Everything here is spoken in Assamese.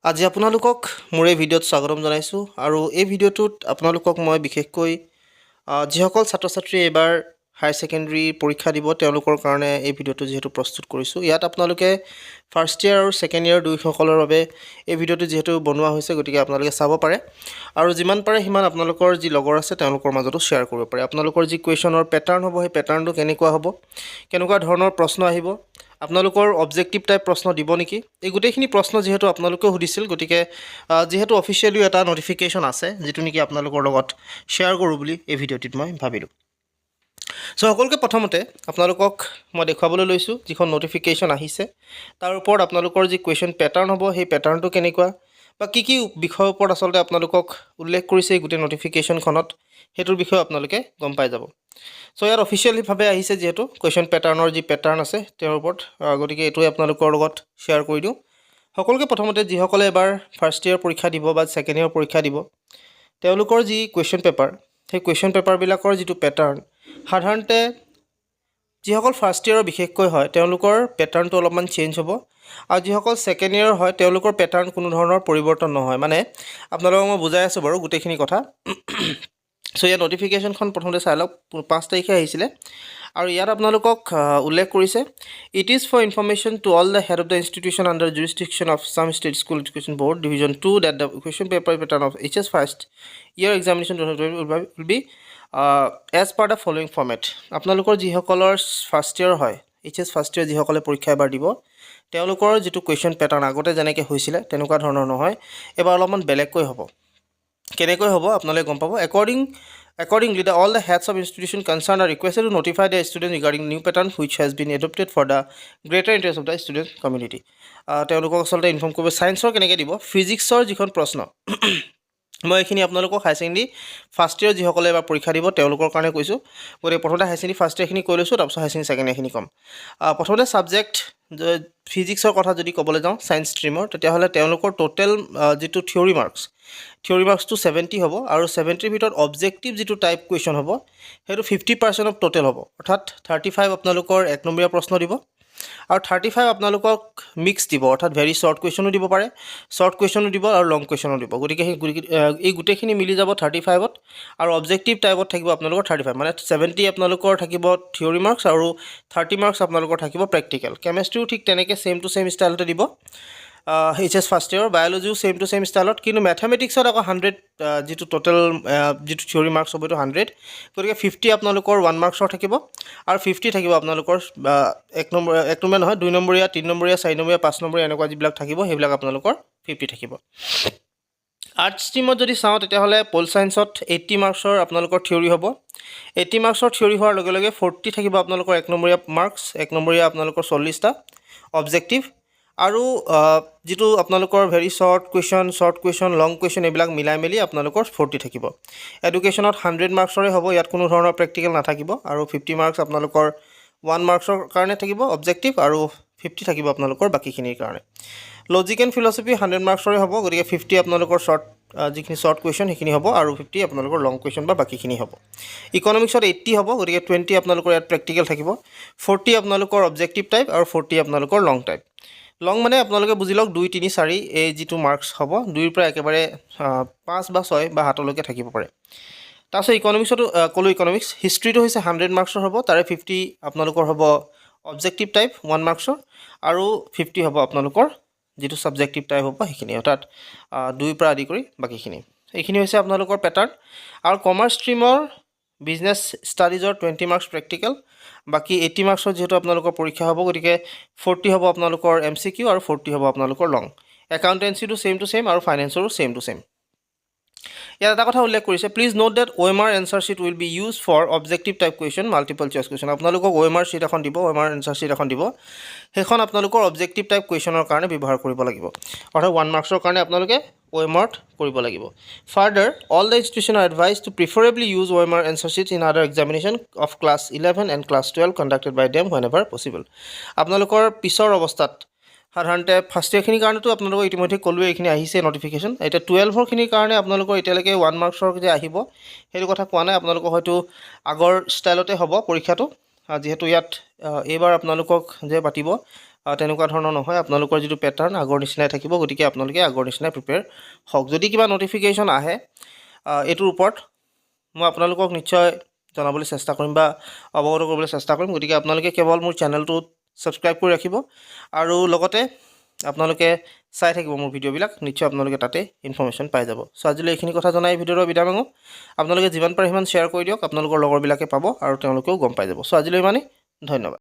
আজি আপোনালোকক মোৰ এই ভিডিঅ'ত স্বাগতম জনাইছোঁ আৰু এই ভিডিঅ'টোত আপোনালোকক মই বিশেষকৈ যিসকল ছাত্ৰ ছাত্ৰী এবাৰ হায়াৰ ছেকেণ্ডেৰী পৰীক্ষা দিব তেওঁলোকৰ কাৰণে এই ভিডিঅ'টো যিহেতু প্ৰস্তুত কৰিছোঁ। ইয়াত আপোনালোকে ফাৰ্ষ্ট ইয়েৰ আৰু ছেকেণ্ড ইয়েৰ দুয়োসকলৰ বাবে এই ভিডিঅ'টো যিহেতু বনোৱা হৈছে, গতিকে আপোনালোকে চাব পাৰে আৰু যিমান পাৰে সিমান আপোনালোকৰ যি লগৰ আছে তেওঁলোকৰ মাজতো শ্বেয়াৰ কৰিব পাৰে। আপোনালোকৰ যি কুৱেশ্যনৰ পেটাৰ্ণ হ'ব, সেই পেটাৰ্ণটো কেনেকুৱা হ'ব, কেনেকুৱা ধৰণৰ প্ৰশ্ন আহিব, আপোনালোকৰ অবজেক্টিভ টাইপ প্ৰশ্ন দিব নেকি, এই গোটেইখিনি প্ৰশ্ন যিহেতু আপোনালোকেও সুধিছিল, গতিকে যিহেতু অফিচিয়েলিও এটা নটিফিকেশ্যন আছে যিটো নেকি আপোনালোকৰ লগত শ্বেয়াৰ কৰোঁ বুলি এই ভিডিঅ'টিত মই ভাবিলোঁ। চ' সকলোকে প্ৰথমতে আপোনালোকক মই দেখুৱাবলৈ লৈছোঁ যিখন নটিফিকেশ্যন আহিছে তাৰ ওপৰত আপোনালোকৰ যি কুৱেশ্যন পেটাৰ্ণ হ'ব, সেই পেটাৰ্ণটো কেনেকুৱা বা কি বিষয়ৰ ওপৰত আচলতে আপোনালোকক উল্লেখ কৰিছে এই গোটেই নটিফিকেশ্যনখনত, সেইটোৰ বিষয়ে আপোনালোকে গম পাই যাব। চ' ইয়াত অফিচিয়েলিভাৱে আহিছে যিহেতু কুৱেশ্যন পেটাৰ্ণৰ যি পেটাৰ্ণ আছে তেওঁৰ ওপৰত, গতিকে এইটোৱে আপোনালোকৰ লগত শ্বেয়াৰ কৰি দিওঁ। সকলোকে প্ৰথমতে যিসকলে এবাৰ ফাৰ্ষ্ট ইয়েৰ পৰীক্ষা দিব বা ছেকেণ্ড ইয়েৰ পৰীক্ষা দিব তেওঁলোকৰ যি কুৱেশ্যন পেপাৰ, সেই কুৱেশ্যন পেপাৰবিলাকৰ যিটো পেটাৰ্ণ সাধাৰণতে যিসকল ফাৰ্ষ্ট ইয়েৰৰ বিশেষকৈ হয় তেওঁলোকৰ পেটাৰ্ণটো অলপমান চেঞ্জ হ'ব আৰু যিসকল ছেকেণ্ড ইয়েৰৰ হয় তেওঁলোকৰ পেটাৰ্ণ কোনো ধৰণৰ পৰিৱৰ্তন নহয়। মানে আপোনালোকক মই বুজাই আছোঁ বাৰু গোটেইখিনি কথা। চ' ইয়াত নটিফিকেশ্যনখন প্ৰথমতে চাই লওক, 5 তাৰিখে আহিছিলে আৰু ইয়াত আপোনালোকক উল্লেখ কৰিছে, it is for information to all the head of the institution under jurisdiction of Assam state school education board division 2 date the question paper pattern of H.s first year examination will be as per the following format. আপোনালোকৰ যিসকলৰ ফাৰ্ষ্ট ইয়েৰ হয়, H.s ফাৰ্ষ্ট ইয়েৰ যিসকলে পৰীক্ষা এবাৰ দিব তেওঁলোকৰ যিটো কুৱেশ্যন পেটাৰ্ণ আগতে যেনেকৈ হৈছিলে তেনেকুৱা ধৰণৰ নহয়, এবাৰ অলপমান বেলেগকৈ হ'ব। কেনেকৈ হ'ব আপোনালোকে গম পাব। Accordingly, all the heads of institution concerned are requested to notify their students regarding new pattern which has been adopted for the greater interest of the student community. তেওঁলোকক আচলতে ইনফৰ্ম কৰিব। ছায়েন্সৰ কেনেকৈ দিব, ফিজিক্সৰ যিখন প্ৰশ্ন মই এইখিনি আপোনালোকক হায়াৰ ছেকেণ্ডেৰী ফাৰ্ষ্ট ইয়েৰ যিসকলে এবাৰ পৰীক্ষা দিব তেওঁলোকৰ কাৰণে কৈছোঁ। গতিকে প্ৰথমতে হায়াৰ ছেকেণ্ডেৰী ফাৰ্ষ্ট ইয়েৰখিনি কৈ লৈছোঁ, তাৰপিছত হায়াৰ ছেকেণ্ডেৰী ছেকেণ্ড ইয়েৰখিনি ক'ম। প্ৰথমতে ছাবজেক্ট ফিজিক্সৰ কথা যদি ক'বলৈ যাওঁ ছায়েন্স ষ্ট্ৰীমৰ, তেতিয়াহ'লে তেওঁলোকৰ টোটেল যিটো থিয়ৰী মাৰ্কছটো 70 হ'ব আৰু 70ৰ ভিতৰত অবজেক্টিভ যিটো টাইপ কুৱেশ্যন হ'ব সেইটো 50% অফ টোটেল হ'ব, অৰ্থাৎ 35 আপোনালোকৰ 1 নম্বৰীয়া প্ৰশ্ন দিব আৰু 35 আপোনালোকক মিক্স দিব, অৰ্থাৎ ভেৰি শ্বৰ্ট কুৱেশ্যনো দিব পাৰে, শ্বৰ্ট কুৱেশ্যনো দিব আৰু লং কুৱেশ্যনো দিব। গতিকে এই গোটেইখিনি মিলি যাব 35ত আৰু অবজেক্টিভ টাইপত থাকিব আপোনালোকৰ 35, মানে 70 আপোনালোকৰ থাকিব থিয়ৰী মাৰ্কছ আৰু 30 মাৰ্কছ আপোনালোকৰ থাকিব প্ৰেক্টিকেল। কেমেষ্ট্ৰিও ঠিক তেনেকৈ ছেম টু ছেম ষ্টাইলতে দিব H.s ফাৰ্ষ্ট ইয়েৰ, বায়'লজিও ছেম টু ছেম ষ্টাইলত, কিন্তু মেথামেটিক্সত আকৌ 100 যিটো টোটেল যিটো থিয়ৰী মাৰ্কছ হ'ব এইটো 100, গতিকে 50 আপোনালোকৰ 1 মাৰ্কছৰ থাকিব আৰু 50 থাকিব আপোনালোকৰ 1 নম্বৰ নহয় 2 নম্বৰীয়া 3 নম্বৰীয়া 4 নম্বৰীয়া 5 নম্বৰীয়া এনেকুৱা যিবিলাক থাকিব সেইবিলাক আপোনালোকৰ 50 থাকিব। আৰ্টছ ষ্ট্ৰীমত যদি চাওঁ তেতিয়াহ'লে পল ছায়েন্সত 80 মাৰ্কছৰ আপোনালোকৰ থিয়ৰী হ'ব। 80 মাৰ্কছৰ থিয়ৰী হোৱাৰ লগে লগে 40 থাকিব আপোনালোকৰ 1 নম্বৰীয়া মাৰ্কছ, 1 নম্বৰীয়া আপোনালোকৰ 40টা অবজেক্টিভ আৰু যিটো আপোনালোকৰ ভেৰি শ্বৰ্ট কুৱেশ্যন লং কুৱেশ্যন এইবিলাক মিলাই মেলি আপোনালোকৰ 40 থাকিব। এডুকেশ্যনত 100 মাৰ্কছৰে হ'ব, ইয়াত কোনো ধৰণৰ প্ৰেক্টিকেল নাথাকিব আৰু 50 মাৰ্কছ আপোনালোকৰ 1 মাৰ্কছৰ কাৰণে থাকিব অবজেক্টিভ আৰু 50 থাকিব আপোনালোকৰ বাকীখিনিৰ কাৰণে। লজিক এণ্ড ফিলচফি 100 মাৰ্কছৰে হ'ব, গতিকে 50 আপোনালোকৰ যিখিনি শ্বৰ্ট কুৱেশ্যন সেইখিনি হ'ব আৰু 50 আপোনালোকৰ লং কুৱেশ্যন বা বাকীখিনি হ'ব। ইকনমিক্সত 80 হ'ব, গতিকে 20 আপোনালোকৰ ইয়াত প্ৰেক্টিকেল থাকিব, 40 আপোনালোকৰ অবজেক্টিভ টাইপ আৰু 40 আপোনালোকৰ লং টাইপ। লং মানে আপোনালোকে বুজি লওক 2, 3, 4 এই যিটো মাৰ্কছ হ'ব 2ৰ পৰা একেবাৰে 5 বা 6 বা 7লৈকে থাকিব পাৰে। তাৰপিছত ইকনমিক্সতো ক'লোঁ ইকনমিক্স হিষ্ট্ৰীটো হৈছে 100 মাৰ্কছৰ হ'ব, তাৰে 50 আপোনালোকৰ হ'ব অবজেক্টিভ টাইপ 1 মাৰ্কছৰ আৰু 50 হ'ব আপোনালোকৰ যিটো ছাবজেক্টিভ টাইপ হ'ব সেইখিনি, অৰ্থাৎ 2ৰ পৰা আদি কৰি বাকীখিনি। এইখিনি হৈছে আপোনালোকৰ পেটাৰ্ণ। আৰু কমাৰ্চ ষ্ট্ৰীমৰ বিজনেছ ষ্টাডিজৰ 20 মাৰ্কছ প্ৰেক্টিকেল, বাকী 80 মাৰ্কছৰ যিহেতু আপোনালোকৰ পৰীক্ষা হ'ব, গতিকে 40 হ'ব আপোনালোকৰ MCQ আৰু 40 হ'ব আপোনালোকৰ লং। একাউণ্টেঞ্চিটো ছেম টু ছেম আৰু ফাইনেন্সৰো ছেম টু ছেম। ইয়াত এটা কথা উল্লেখ কৰিছে, please note that OMR answer sheet will be used for objective type question multiple choice question. আপোনালোকক OMR শ্বীট এখন দিব, OMR এনচাৰ শ্বীট এখন দিব, সেইখন আপোনালোকৰ অবজেক্টিভ টাইপ কুৱেশ্যনৰ কাৰণে ব্যৱহাৰ কৰিব লাগিব, অৰ্থাৎ 1 মাৰ্কছৰ কাৰণে আপোনালোকে OMRত কৰিব লাগিব। Further all the institution are advise to preferably use OMR answer sheet in other examination of class 11 and class 12 conducted by them whenever possible. আপোনালোকৰ পিছৰ অৱস্থাত সাধাৰণতে ফাৰ্ষ্ট ইয়েৰখিনিৰ কাৰণেতো আপোনালোকৰ ইতিমধ্যে ক'লোৱে এইখিনি আহিছে নটিফিকেশ্যন, এতিয়া 12ৰখিনিৰ কাৰণে আপোনালোকৰ এতিয়ালৈকে 1 মাৰ্কছৰ যে আহিব সেইটো কথা কোৱা নাই, আপোনালোকৰ হয়তো আগৰ ষ্টাইলতে হ'ব পৰীক্ষাটো, যিহেতু ইয়াত এইবাৰ আপোনালোকক যে পাতিব তেনেকুৱা ধৰণৰ নহয় আপোনালোকৰ যিটো পেটাৰ্ণ আগৰ নিচিনাই থাকিব গতিকে আপোনালোকে আগৰ নিচিনাই প্ৰিপেয়াৰ হওক যদি কিবা নটিফিকেশ্যন আহে এইটোৰ ওপৰত মই আপোনালোকক নিশ্চয় জনাবলৈ চেষ্টা কৰিম বা অৱগত কৰিবলৈ চেষ্টা কৰিম গতিকে আপোনালোকে কেৱল মোৰ চেনেলটোত ছাবস্ক্ৰাইব কৰি ৰাখিব আৰু লগতে আপোনালোকে চাই থাকিব মোৰ ভিডিঅ'বিলাক নিশ্চয় আপোনালোকে তাতে ইনফৰ্মেশ্যন পাই যাব চ' আজিলৈ এইখিনি কথা জনাই ভিডিঅ'ৰ বিদায় মাগোঁ আপোনালোকে যিমান পাৰে সিমান শ্বেয়াৰ কৰি দিয়ক আপোনালোকৰ লগৰবিলাকে পাব আৰু তেওঁলোকেও গম পাই যাব চ' আজিলৈ ইমানেই ধন্যবাদ